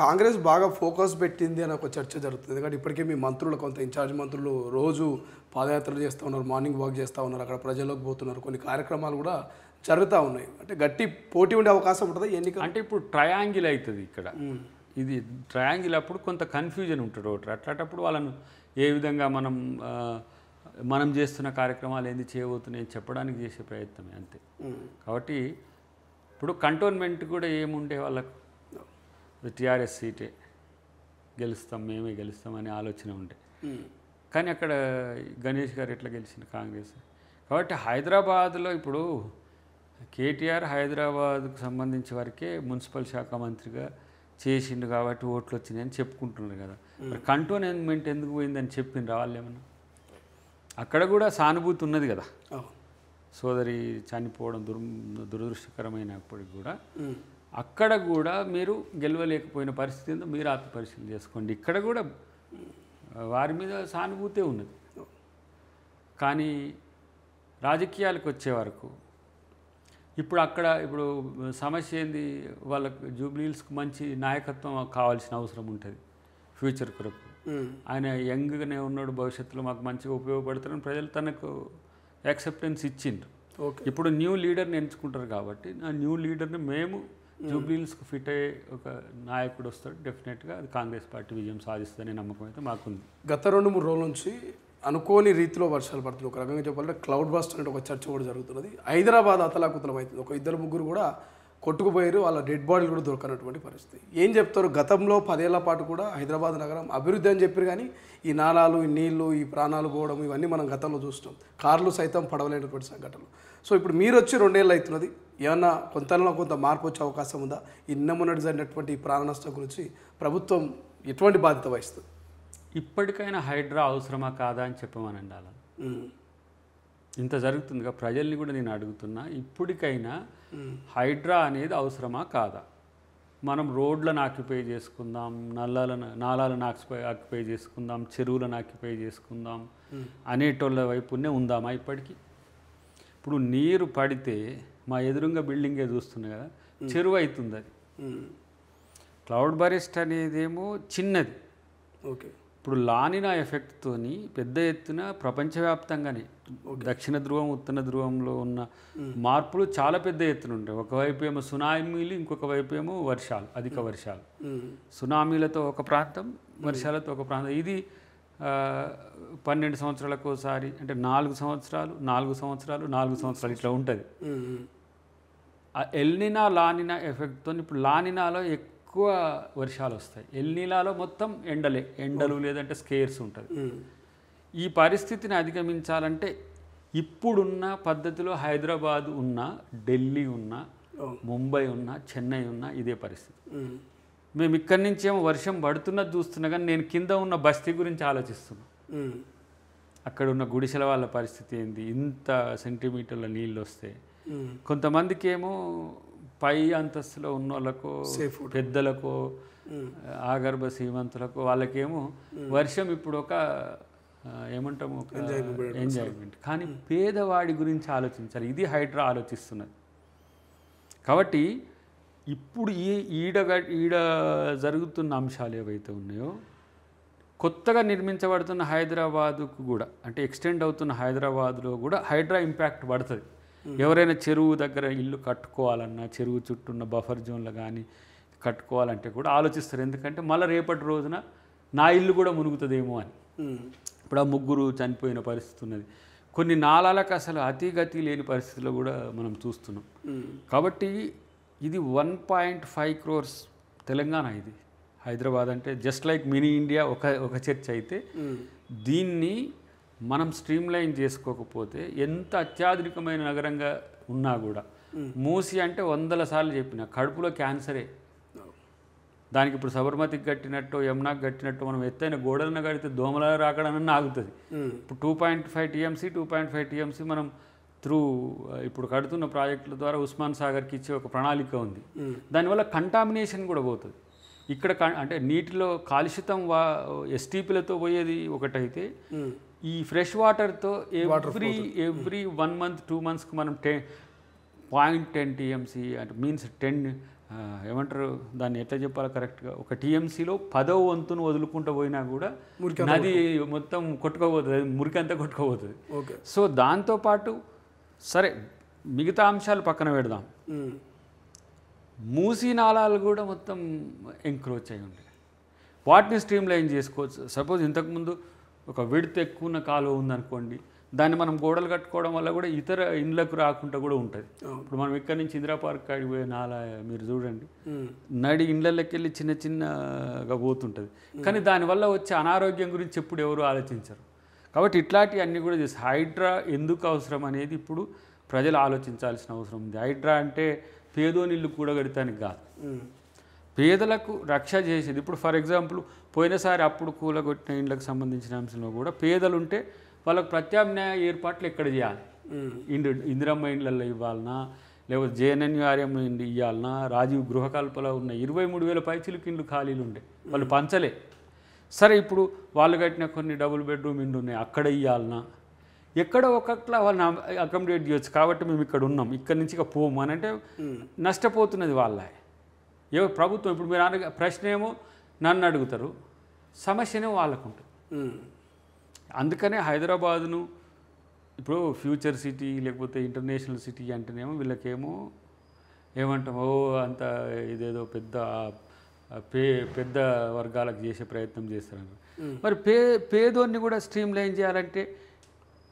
కాంగ్రెస్ బాగా ఫోకస్ పెట్టింది అని ఒక చర్చ జరుగుతుంది. ఎందుకంటే ఇప్పటికే మీ మంత్రులు కొంత ఇన్ఛార్జ్ మంత్రులు రోజు పాదయాత్రలు చేస్తూ ఉన్నారు, మార్నింగ్ వాక్ చేస్తూ ఉన్నారు, అక్కడ ప్రజల్లోకి పోతున్నారు, కొన్ని కార్యక్రమాలు కూడా జరుగుతూ ఉన్నాయి. అంటే గట్టి పోటీ ఉండే అవకాశం ఉంటుంది ఎన్నిక. అంటే ఇప్పుడు ట్రయాంగిల్ అవుతుంది ఇక్కడ. ఇది ట్రయాంగిల్ అప్పుడు కొంత కన్ఫ్యూజన్ ఉంటుంది ఓటర్. అట్లాంటప్పుడు వాళ్ళను ఏ విధంగా మనం చేస్తున్న కార్యక్రమాలు ఏంది చేయబోతున్నాయి చెప్పడానికి చేసే ప్రయత్నమే అంతే. కాబట్టి ఇప్పుడు కంటోన్మెంట్ కూడా ఏముండే వాళ్ళకు టీఆర్ఎస్ సీటే గెలుస్తాం, మేమే గెలుస్తాం అనే ఆలోచన ఉండే. కానీ అక్కడ గణేష్ గారు ఎట్లా గెలిచింది కాంగ్రెస్. కాబట్టి హైదరాబాద్లో ఇప్పుడు కేటీఆర్ హైదరాబాద్కు సంబంధించి వరకే మున్సిపల్ శాఖ మంత్రిగా చేసిండు కాబట్టి ఓట్లు వచ్చినాయని చెప్పుకుంటున్నారు కదా. మరి కంటోన్మెంట్ ఎందుకు పోయిందని చెప్పిండ్రు వాళ్ళు ఏమన్నా? అక్కడ కూడా సానుభూతి ఉన్నది కదా. సోదరి చనిపోవడం దురదృష్టకరమైనప్పటికి కూడా అక్కడ కూడా మీరు గెలవలేకపోయిన పరిస్థితి ఏందో మీరు ఆత్మపరిశీలన చేసుకోండి. ఇక్కడ కూడా వారి మీద సానుభూతే ఉన్నది. కానీ రాజకీయాలకు వచ్చే వరకు ఇప్పుడు సమస్య ఏంది, వాళ్ళకు జూబ్లీహిల్స్కి మంచి నాయకత్వం కావాల్సిన అవసరం ఉంటుంది ఫ్యూచర్ కొరకు. ఆయన యంగ్గానే ఉన్నాడు, భవిష్యత్తులో మాకు మంచిగా ఉపయోగపడతారని ప్రజలు తనకు యాక్సెప్టెన్స్ ఇచ్చిండ్రు. ఇప్పుడు న్యూ లీడర్ని ఎంచుకుంటారు కాబట్టి ఆ న్యూ లీడర్ని మేము జూబ్లీహిల్స్కి ఫిట్ అయ్యే ఒక నాయకుడు వస్తాడు, డెఫినెట్గా అది కాంగ్రెస్ పార్టీ విజయం సాధిస్తుందనే నమ్మకం అయితే మాకుంది. గత 2-3 రోజుల నుంచి అనుకోని రీతిలో వర్షాలు పడుతున్నాయి. ఒక రకంగా చెప్పాలంటే క్లౌడ్ బస్ట్ అనే ఒక చర్చ కూడా జరుగుతున్నది. హైదరాబాద్ అతలాకుతలం అవుతుంది. ఒక 2-3 కూడా కొట్టుకుపోయారు, వాళ్ళ డెడ్ బాడీలు కూడా దొరకనటువంటి పరిస్థితి. ఏం చెప్తారు? గతంలో 10 ఏళ్ల పాటు కూడా హైదరాబాద్ నగరం అభివృద్ధి అని చెప్పారు, కానీ ఈ నాలాలు, ఈ నీళ్లు, ఈ ప్రాణాలు పోవడం ఇవన్నీ మనం గతంలో చూస్తాం. కార్లు సైతం పడవలేనటువంటి సంఘటనలు. సో ఇప్పుడు మీరు వచ్చి 2 ఏళ్ళు అవుతున్నది, ఏమన్నా కొంత మార్పు వచ్చే అవకాశం ఉందా? ఈ నిన్నమొన్నటి జరిగినటువంటి ఈ ప్రాణ నష్టం గురించి ప్రభుత్వం ఎటువంటి బాధ్యత వహిస్తుంది? ఇప్పటికైనా హైడ్రా అవసరమా కాదా అని చెప్పమనండి. అలా ఇంత జరుగుతుందిగా, ప్రజల్ని కూడా నేను అడుగుతున్నా, ఇప్పటికైనా హైడ్రా అనేది అవసరమా కాదా? మనం రోడ్లను ఆక్యుపై చేసుకుందాం, నాలాలను ఆక్యుపై చేసుకుందాం, చెరువులను ఆక్యుపై చేసుకుందాం అనేటోళ్ళ వైపునే ఉందామా ఇప్పటికీ? ఇప్పుడు నీరు పడితే మా ఎదురుగా బిల్డింగే చూస్తున్నా కదా, చెరువు అవుతుంది. అది క్లౌడ్ బరెస్ట్ అనేదేమో చిన్నది. ఓకే, ఇప్పుడు లానినా ఎఫెక్ట్తో పెద్ద ఎత్తున ప్రపంచవ్యాప్తంగానే దక్షిణ ధ్రువం ఉత్తర ధ్రువంలో ఉన్న మార్పులు చాలా పెద్ద ఎత్తున ఉంటాయి. ఒకవైపు ఏమో సునామీలు, ఇంకొక వైపు ఏమో వర్షాలు, అధిక వర్షాలు. సునామీలతో ఒక ప్రాంతం, వర్షాలతో ఒక ప్రాంతం. ఇది 12 సంవత్సరాలకు ఒకసారి, అంటే 4 సంవత్సరాలు 4 సంవత్సరాలు 4 సంవత్సరాలు ఇట్లా ఉంటుంది. ఎల్నినా లానినా ఎఫెక్ట్తో ఇప్పుడు లానినాలో ఎక్కువ వర్షాలు వస్తాయి, ఎల్నినాలో మొత్తం ఎండలు లేదంటే స్కేర్స్ ఉంటుంది. ఈ పరిస్థితిని అధిగమించాలంటే ఇప్పుడున్న పద్ధతిలో హైదరాబాద్ ఉన్నా, ఢిల్లీ ఉన్నా, ముంబై ఉన్నా, చెన్నై ఉన్నా ఇదే పరిస్థితి. మేము ఇక్కడి నుంచి ఏమో వర్షం పడుతున్నది చూస్తున్నా, కానీ నేను కింద ఉన్న బస్తీ గురించి ఆలోచిస్తున్నా. అక్కడ ఉన్న గుడిసెల వాళ్ళ పరిస్థితి ఏంది, ఇంత సెంటీమీటర్ల నీళ్ళు వస్తే. కొంతమందికి ఏమో పై అంతస్తులో ఉన్న వాళ్ళకు, పెద్దలకు, ఆగర్భ శ్రీమంతులకు, వాళ్ళకేమో వర్షం ఇప్పుడు ఒక ఏమంటాము, ఒక ఎంజాయ్మెంట్. కానీ పేదవాడి గురించి ఆలోచించాలి, ఇది హైడ్రా ఆలోచిస్తున్నది. కాబట్టి ఇప్పుడు ఈడ జరుగుతున్న అంశాలు ఏవైతే ఉన్నాయో, కొత్తగా నిర్మించబడుతున్న హైదరాబాదుకు కూడా, అంటే ఎక్స్టెండ్ అవుతున్న హైదరాబాద్లో కూడా హైడ్రా ఇంపాక్ట్ పడుతుంది. ఎవరైనా చెరువు దగ్గర ఇల్లు కట్టుకోవాలన్నా, చెరువు చుట్టూ ఉన్న బఫర్ జోన్లు కానీ కట్టుకోవాలంటే కూడా ఆలోచిస్తారు. ఎందుకంటే మళ్ళీ రేపటి రోజున నా ఇల్లు కూడా మునుగుతుందేమో అని. ఇప్పుడు ఆ 3 చనిపోయిన పరిస్థితి ఉన్నది. కొన్ని నాలాలకు అసలు అతిగతి లేని పరిస్థితిలో కూడా మనం చూస్తున్నాం. కాబట్టి ఇది 1.5 crores తెలంగాణ. ఇది హైదరాబాద్ అంటే జస్ట్ లైక్ మినీ ఇండియా ఒక చర్చ అయితే, దీన్ని మనం స్ట్రీమ్లైన్ చేసుకోకపోతే ఎంత అత్యాధునికమైన నగరంగా ఉన్నా కూడా, మూసి అంటే 100 సార్లు చెప్పిన కడుపులో క్యాన్సరే. దానికి ఇప్పుడు సబర్మతికి కట్టినట్టు, యమునాకి కట్టినట్టు మనం ఎత్తైన గోడలను కడితే దోమల రాకడనన్నా ఆగుతుంది. ఇప్పుడు 2.5 TMC మనం ఇప్పుడు కడుతున్న ప్రాజెక్టుల ద్వారా ఉస్మాన్ సాగర్కి ఇచ్చే ఒక ప్రణాళిక ఉంది. దానివల్ల కంటామినేషన్ కూడా పోతుంది. ఇక్కడ అంటే నీటిలో కాలుష్యం ఎస్టీపీలతో పోయేది ఒకటైతే, ఈ ఫ్రెష్ వాటర్తో ఎవ్రీ 1 month 2 monthsకి మనం 0.10 TMC అంటే మీన్స్ 10 ఏమంటారు దాన్ని ఎట్లా చెప్పాలో కరెక్ట్గా, ఒక టీఎంసీలో 10వ వంతును వదులుకుంటూ పోయినా కూడా నది మొత్తం కొట్టుకోబోతుంది, మురికంతా కొట్టుకోబోతుంది. ఓకే. సో దాంతోపాటు సరే మిగతా అంశాలు పక్కన పెడదాం, మూసీ నాళాలు కూడా మొత్తం ఎంక్రోచ్ అయి ఉంటాయి. వాటిని స్ట్రీమ్ లైన్ చేసుకోవచ్చు. సపోజ్ ఇంతకుముందు ఒక విడత ఎక్కువ ఉన్న కాలువ ఉందనుకోండి, దాన్ని మనం గోడలు కట్టుకోవడం వల్ల కూడా ఇతర ఇండ్లకు రాకుండా కూడా ఉంటుంది. ఇప్పుడు మనం ఇక్కడ నుంచి ఇందిరా పార్క్ కాడికి పోయే నాలా మీరు చూడండి, నడి ఇండ్లకి వెళ్ళి చిన్న చిన్నగా పోతుంటుంది. కానీ దానివల్ల వచ్చే అనారోగ్యం గురించి ఎప్పుడు ఎవరు ఆలోచించరు. కాబట్టి ఇట్లాంటివి అన్నీ కూడా చేసి హైడ్రా ఎందుకు అవసరం అనేది ఇప్పుడు ప్రజలు ఆలోచించాల్సిన అవసరం ఉంది. హైడ్రా అంటే పేదోని ఇల్లు కూడగడతానికి కాదు, పేదలకు రక్ష చేసేది. ఇప్పుడు ఫర్ ఎగ్జాంపుల్ పోయినసారి అప్పుడు కూలగొట్టిన ఇండ్లకు సంబంధించిన అంశంలో కూడా పేదలుంటే వాళ్ళకు ప్రత్యామ్నాయ ఏర్పాట్లు ఎక్కడ చేయాలి, ఇందిరమ్మ ఇండ్లలో ఇవ్వాలన్నా, లేకపోతే జేఎన్ఎన్యూఆర్ఎం ఇండి ఇవ్వాలన్నా, రాజీవ్ గృహకల్పలో ఉన్న 23,000 పైచిలకు ఇండ్లు ఖాళీలు ఉండే, వాళ్ళు పంచలే. సరే ఇప్పుడు వాళ్ళు కట్టిన కొన్ని డబుల్ బెడ్రూమ్ ఇండ్లు ఉన్నాయి, అక్కడ ఇవ్వాలన్నా, ఎక్కడో ఒకట్లా వాళ్ళని అకామిడేట్ చేయొచ్చు. కాబట్టి మేము ఇక్కడ ఉన్నాం, ఇక్కడ నుంచి ఇక పోము అని అంటే నష్టపోతున్నది వాళ్ళ ప్రభుత్వం. ఇప్పుడు మీరు ప్రశ్న ఏమో నన్ను అడుగుతారు, సమస్యనే వాళ్ళకు ఉంటుంది. అందుకనే హైదరాబాదును ఇప్పుడు ఫ్యూచర్ సిటీ లేకపోతే ఇంటర్నేషనల్ సిటీ అంటేనేమో వీళ్ళకేమో ఏమంటాం, అంత ఇదేదో పెద్ద వర్గాలకు చేసే ప్రయత్నం చేస్తారు. మరి పేదోన్ని కూడా స్ట్రీమ్ లైన్ చేయాలంటే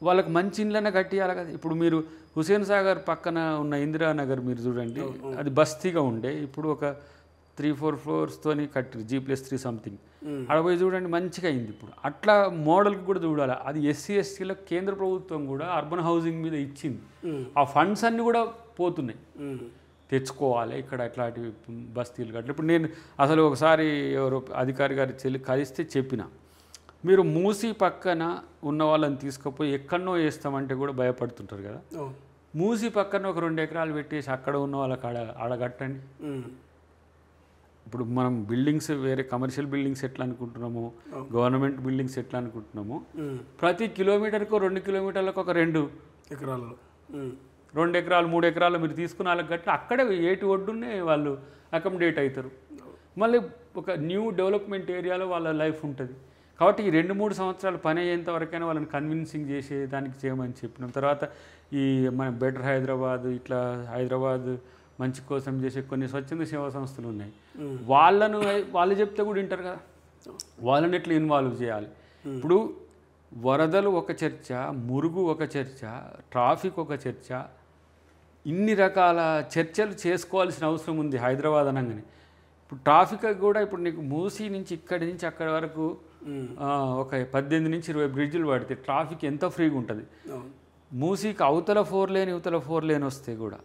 వాళ్ళకి మంచి ఇండ్లనే కట్టియాలి కదా. ఇప్పుడు మీరు హుసేన్ సాగర్ పక్కన ఉన్న ఇందిరానగర్ మీరు చూడండి, అది బస్తీగా ఉండే, ఇప్పుడు ఒక 3-4 ఫ్లోర్స్తోని కట్టిరు, G+3 సంథింగ్. అక్కడ పోయి చూడండి మంచిగా అయింది. ఇప్పుడు అట్లా మోడల్కి కూడా చూడాలి. అది SC STలకు కేంద్ర ప్రభుత్వం కూడా అర్బన్ హౌసింగ్ మీద ఇచ్చింది. ఆ ఫండ్స్ అన్నీ కూడా పోతున్నాయి, తెచ్చుకోవాలి ఇక్కడ అట్లాంటి బస్తీలు కట్టాలి. ఇప్పుడు నేను అసలు ఒకసారి ఎవరో అధికారి గారి కలిస్తే చెప్పిన, మీరు మూసీ పక్కన ఉన్న వాళ్ళని తీసుకుపోయి ఎక్కడనో వేస్తామంటే కూడా భయపడుతుంటారు కదా. మూసీ పక్కన ఒక 2 ఎకరాలు పెట్టేసి అక్కడ ఉన్న వాళ్ళకి ఆడగట్టండి. ఇప్పుడు మనం బిల్డింగ్స్ వేరే కమర్షియల్ బిల్డింగ్స్ ఎట్లా అనుకుంటున్నామో, గవర్నమెంట్ బిల్డింగ్స్ ఎట్లా అనుకుంటున్నామో, ప్రతి కిలోమీటర్కు 2 కిలోమీటర్లకు ఒక 2 ఎకరాలు 2 ఎకరాలు 3 ఎకరాలు మీరు తీసుకున్న వాళ్ళకి గట్ల అక్కడే ఏటి ఒడ్డునే వాళ్ళు అకామిడేట్ అవుతారు. మళ్ళీ ఒక న్యూ డెవలప్మెంట్ ఏరియాలో వాళ్ళ లైఫ్ ఉంటుంది. కాబట్టి ఈ 2-3 సంవత్సరాలు పని అయ్యేంత వరకైనా వాళ్ళని కన్విన్సింగ్ చేసే దానికి చేయమని చెప్పినాం. తర్వాత ఈ మన బెటర్ హైదరాబాద్, ఇట్లా హైదరాబాద్ మంచి కోసం చేసే కొన్ని స్వచ్ఛంద సేవా సంస్థలు ఉన్నాయి, వాళ్ళు చెప్తే కూడా వింటారు కదా, వాళ్ళని ఎట్లా ఇన్వాల్వ్ చేయాలి. ఇప్పుడు వరదలు ఒక చర్చ, మురుగు ఒక చర్చ, ట్రాఫిక్ ఒక చర్చ, ఇన్ని రకాల చర్చలు చేసుకోవాల్సిన అవసరం ఉంది హైదరాబాద్ అనగానే. ఇప్పుడు ట్రాఫిక్ కూడా ఇప్పుడు నీకు మూసీ నుంచి ఇక్కడి నుంచి అక్కడి వరకు ఒక 18 నుంచి 20 బ్రిడ్జిలు పడితే ట్రాఫిక్ ఎంత ఫ్రీగా ఉంటుంది. మూసీకి అవతల 4 లేన్ ఇవతల 4 లేన్ వస్తే కూడా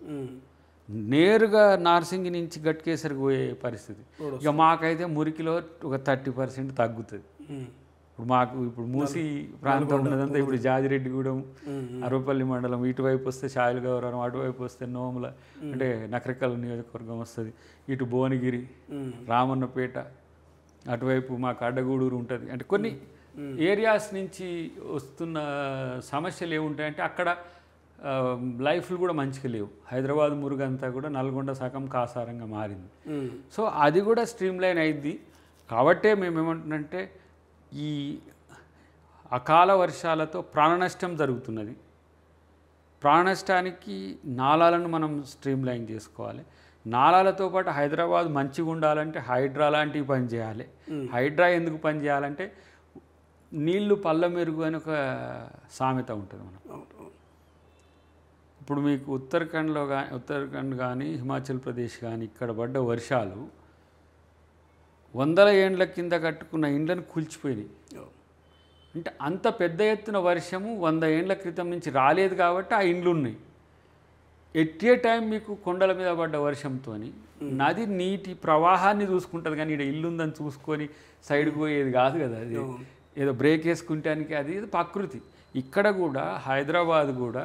నేరుగా నార్సింగి నుంచి గట్కేసరికి పోయే పరిస్థితి. ఇక మాకైతే మురికిలో ఒక 30% తగ్గుతుంది. ఇప్పుడు మూసీ ప్రాంతం ఉన్నదంతా ఇప్పుడు జాజిరెడ్డిగూడెం, అరవపల్లి మండలం, ఇటువైపు వస్తే షాయిల్ గౌరవం, అటువైపు వస్తే నోముల అంటే నకరికల్ నియోజకవర్గం వస్తుంది, ఇటు భువనగిరి, రామన్నపేట, అటువైపు మాకు అడ్డగూడూరు ఉంటుంది. అంటే కొన్ని ఏరియాస్ నుంచి వస్తున్న సమస్యలు ఏముంటాయంటే అక్కడ లైఫ్లు కూడా మంచిగా లేవు. హైదరాబాద్ మురుగంతా కూడా నల్గొండ సగం కాసారంగా మారింది. సో అది కూడా స్ట్రీమ్ లైన్ అయింది. కాబట్టే మేము ఏమంటున్నంటే ఈ అకాల వర్షాలతో ప్రాణ నష్టం జరుగుతున్నది. ప్రాణ నష్టానికి నాళాలను మనం స్ట్రీమ్ లైన్ చేసుకోవాలి. నాళాలతో పాటు హైదరాబాద్ మంచిగా ఉండాలంటే హైడ్రా లాంటివి పనిచేయాలి. హైడ్రా ఎందుకు పనిచేయాలంటే నీళ్లు పళ్ళ మెరుగు అని ఒక సామెత ఉంటుంది. మనం ఇప్పుడు మీకు ఉత్తరాఖండ్ కానీ హిమాచల్ ప్రదేశ్ కానీ ఇక్కడ పడ్డ వర్షాలు 100 ఏండ్ల కింద కట్టుకున్న ఇండ్లను కూల్చిపోయినాయి. అంటే అంత పెద్ద ఎత్తున వర్షము 100 ఏండ్ల క్రితం నుంచి రాలేదు కాబట్టి ఆ ఇండ్లు ఉన్నాయి. ఎట్ ఏ టైం మీకు కొండల మీద పడ్డ వర్షంతో నది నీటి ప్రవాహాన్ని చూసుకుంటుంది, కానీ ఇక్కడ ఇల్లు ఉందని చూసుకొని సైడ్కి పోయేది కాదు కదా. అది ఏదో బ్రేక్ వేసుకుంటానికి అది ప్రకృతి. ఇక్కడ కూడా హైదరాబాద్ కూడా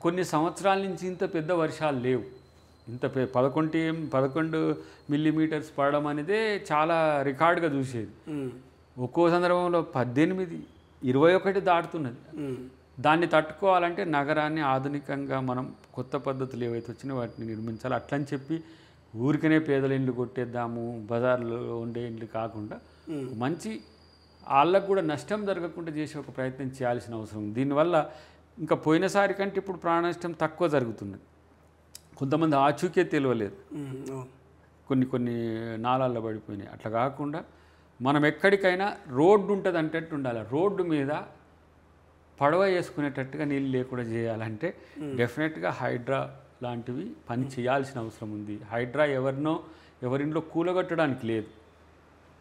కొన్ని సంవత్సరాల నుంచి ఇంత పెద్ద వర్షాలు లేవు. ఇంత 11 మిల్లీమీటర్స్ పడడం అనేది చాలా రికార్డుగా చూసేది. ఒక్కో సందర్భంలో 18, 21 దాటుతున్నది. దాన్ని తట్టుకోవాలంటే నగరాన్ని ఆధునికంగా మనం కొత్త పద్ధతులు ఏవైతే వచ్చినాయో వాటిని నిర్మించాలి. అట్లని చెప్పి ఊరికనే పేదల ఇండ్లు కొట్టేద్దాము, బజార్లో ఉండే ఇండ్లు కాకుండా మంచి వాళ్ళకు కూడా నష్టం జరగకుండా చేసే ఒక ప్రయత్నం చేయాల్సిన అవసరం ఉంది. దీనివల్ల ఇంకా పోయినసారి కంటే ఇప్పుడు ప్రాణ నష్టం తక్కువ జరుగుతున్నది. కొంతమంది ఆచూకే తెలియలేదు, కొన్ని నాళాల్లో పడిపోయినాయి. అట్లా కాకుండా మనం ఎక్కడికైనా రోడ్డు ఉంటుంది అంటట్టు ఉండాలి. రోడ్డు మీద పడవ వేసుకునేటట్టుగా నీళ్ళు లేకుండా చేయాలంటే డెఫినెట్గా హైడ్రా లాంటివి పని చేయాల్సిన అవసరం ఉంది. హైడ్రా ఎవరింట్లో కూలగొట్టడానికి లేదు.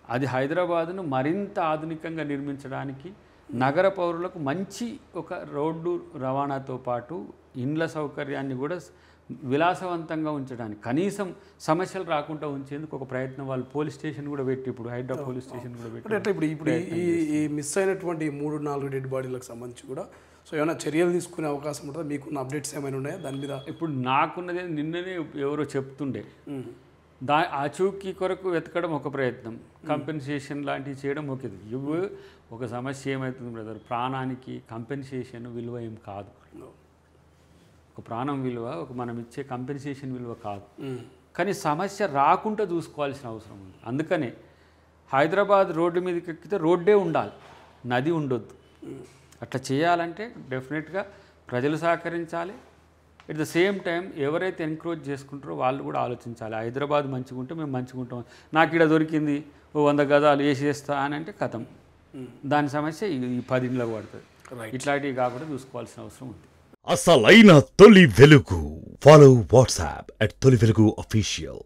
అది హైదరాబాదును మరింత ఆధునికంగా నిర్మించడానికి, నగర పౌరులకు మంచి ఒక రోడ్డు రవాణాతో పాటు ఇండ్ల సౌకర్యాన్ని కూడా విలాసవంతంగా ఉంచడానికి, కనీసం సమస్యలు రాకుండా ఉంచేందుకు ఒక ప్రయత్నం వాళ్ళు పోలీస్ స్టేషన్ కూడా పెట్టి, ఇప్పుడు హైడ్రా పోలీస్ స్టేషన్ కూడా పెట్టి అంటే ఇప్పుడు ఈ మిస్ అయినటువంటి 3-4 డెడ్ బాడీలకు సంబంధించి కూడా సో ఏమైనా చర్యలు తీసుకునే అవకాశం ఉంటుందా? మీకున్న అప్డేట్స్ ఏమైనా ఉన్నాయా దాని మీద? ఇప్పుడు నాకున్నది నిన్ననే ఎవరో చెప్తుండే, ఆచూకీ కొరకు వెతకడం ఒక ప్రయత్నం, కంపెన్సేషన్ లాంటివి చేయడం ఒకేది. ఇవి ఒక సమస్య ఏమవుతుంది బ్రదర్, ప్రాణానికి కంపెన్సేషన్ విలువ ఏం కాదు. ఒక ప్రాణం విలువ మనం ఇచ్చే కంపెన్సేషన్ విలువ కాదు. కానీ సమస్య రాకుండా చూసుకోవాల్సిన అవసరం ఉంది. అందుకనే హైదరాబాద్ రోడ్డు మీదకి ఎక్కితే రోడ్డే ఉండాలి, నది ఉండొద్దు. అట్లా చేయాలంటే డెఫినెట్గా ప్రజలు సహకరించాలి. ఎట్ ద సేమ్ టైం ఎవరైతే ఎంకరేజ్ చేసుకుంటారో వాళ్ళు కూడా ఆలోచించాలి. హైదరాబాద్ మంచిగా ఉంటే మేము మంచిగా ఉంటాం. నాకు ఇక్కడ దొరికింది 100 గజాలు వేసేస్తా అని అంటే కథం, దాని సమస్య ఈ 10 ఇండ్లకు పడుతుంది. ఇట్లాంటివి కాకుండా చూసుకోవాల్సిన అవసరం ఉంది. అసలైన తొలి వెలుగు. ఫాలో వాట్సాప్ @తొలి వెలుగు official.